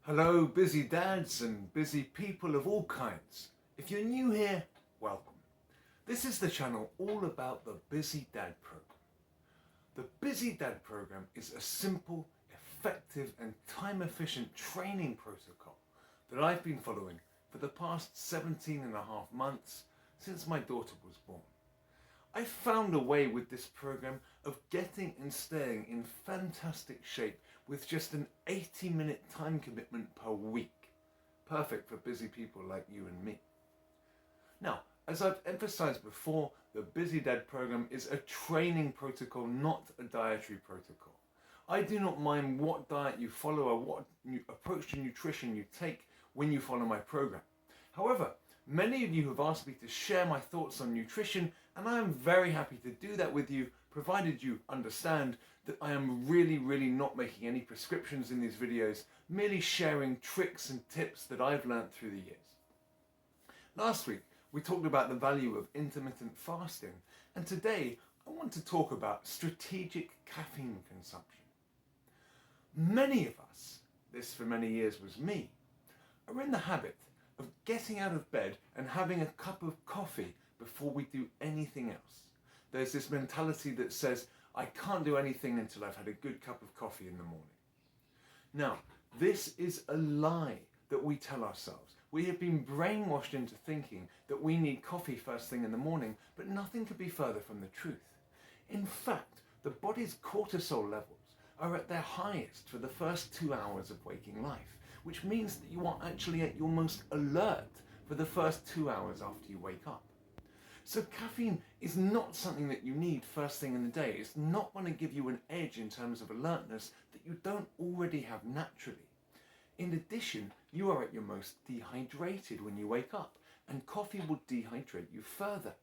Hello, busy dads and busy people of all kinds. If you're new here, welcome. This is the channel all about the Busy Dad program. The Busy Dad program is a simple, effective, and time-efficient training protocol that I've been following for the past 17 and a half months since my daughter was born. I found a way with this program of getting and staying in fantastic shape with just an 80-minute time commitment per week. Perfect for busy people like you and me. Now, as I've emphasized before, the Busy Dad program is a training protocol, not a dietary protocol. I do not mind what diet you follow or what approach to nutrition you take when you follow my program. However, many of you have asked me to share my thoughts on nutrition, and I am very happy to do that with you, provided you understand that I am really not making any prescriptions in these videos, merely sharing tricks and tips that I've learned through the years. Last week, we talked about the value of intermittent fasting, and today I want to talk about strategic caffeine consumption. Many of us, this for many years was me, are in the habit of getting out of bed and having a cup of coffee before we do anything else. There's this mentality that says, I can't do anything until I've had a good cup of coffee in the morning. Now, this is a lie that we tell ourselves. We have been brainwashed into thinking that we need coffee first thing in the morning, but nothing could be further from the truth. In fact, the body's cortisol levels are at their highest for the first 2 hours of waking life, which means that you are actually at your most alert for the first 2 hours after you wake up. So caffeine is not something that you need first thing in the day. It's not going to give you an edge in terms of alertness that you don't already have naturally. In addition, you are at your most dehydrated when you wake up, and coffee will dehydrate you further.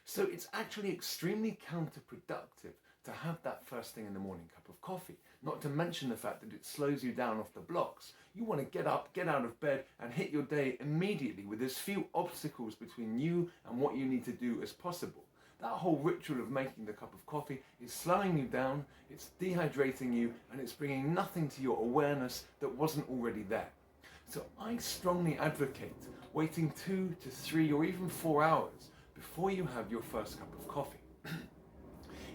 So it's actually extremely counterproductive to have that first thing in the morning cup of coffee, not to mention the fact that it slows you down off the blocks. You want to get up, get out of bed, and hit your day immediately with as few obstacles between you and what you need to do as possible. That whole ritual of making the cup of coffee is slowing you down, it's dehydrating you, and it's bringing nothing to your awareness that wasn't already there. So I strongly advocate waiting 2 to 3 or even 4 hours before you have your first cup of coffee.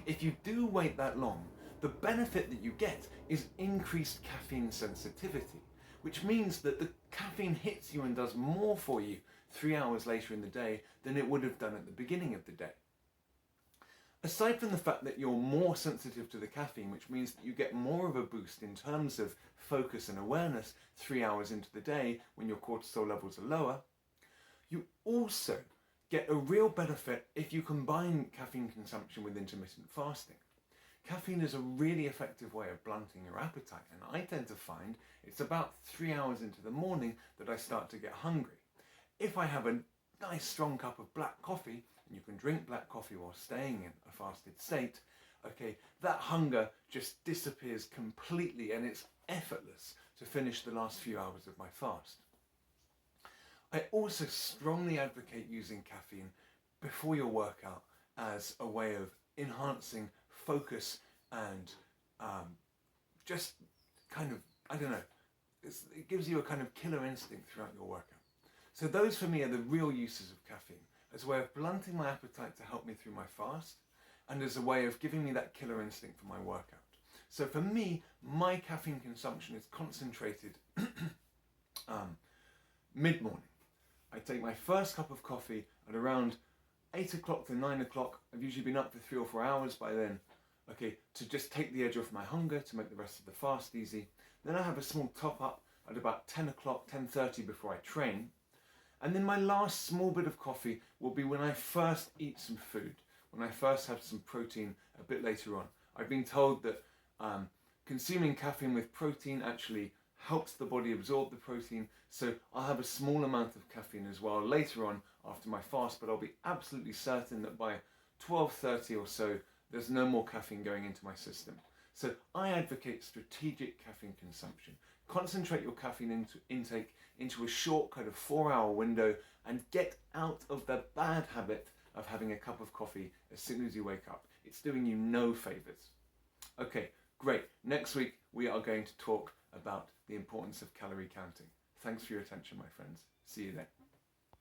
If you do wait that long, the benefit that you get is increased caffeine sensitivity, which means that the caffeine hits you and does more for you 3 hours later in the day than it would have done at the beginning of the day. Aside from the fact that you're more sensitive to the caffeine, which means that you get more of a boost in terms of focus and awareness 3 hours into the day when your cortisol levels are lower, you also get a real benefit if you combine caffeine consumption with intermittent fasting. Caffeine is a really effective way of blunting your appetite, and I tend to find it's about 3 hours into the morning that I start to get hungry. If I have a nice strong cup of black coffee, and you can drink black coffee while staying in a fasted state, okay, that hunger just disappears completely and it's effortless to finish the last few hours of my fast. I also strongly advocate using caffeine before your workout as a way of enhancing focus and just kind of, I don't know, it gives you a kind of killer instinct throughout your workout. So those for me are the real uses of caffeine, as a way of blunting my appetite to help me through my fast, and as a way of giving me that killer instinct for my workout. So for me, my caffeine consumption is concentrated mid-morning. I take my first cup of coffee at around 8 o'clock to 9 o'clock. I've usually been up for 3 or 4 hours by then, okay, to just take the edge off my hunger, to make the rest of the fast easy. Then I have a small top up at about 10 o'clock, 10:30 before I train. And then my last small bit of coffee will be when I first eat some food, when I first have some protein a bit later on. I've been told that consuming caffeine with protein actually helps the body absorb the protein, so I'll have a small amount of caffeine as well later on after my fast, but I'll be absolutely certain that by 12:30 or so, there's no more caffeine going into my system. So I advocate strategic caffeine consumption. Concentrate your caffeine intake into a short kind of 4-hour window and get out of the bad habit of having a cup of coffee as soon as you wake up. It's doing you no favors. Okay, great. Next week we are going to talk about the importance of calorie counting. Thanks for your attention, my friends. See you then.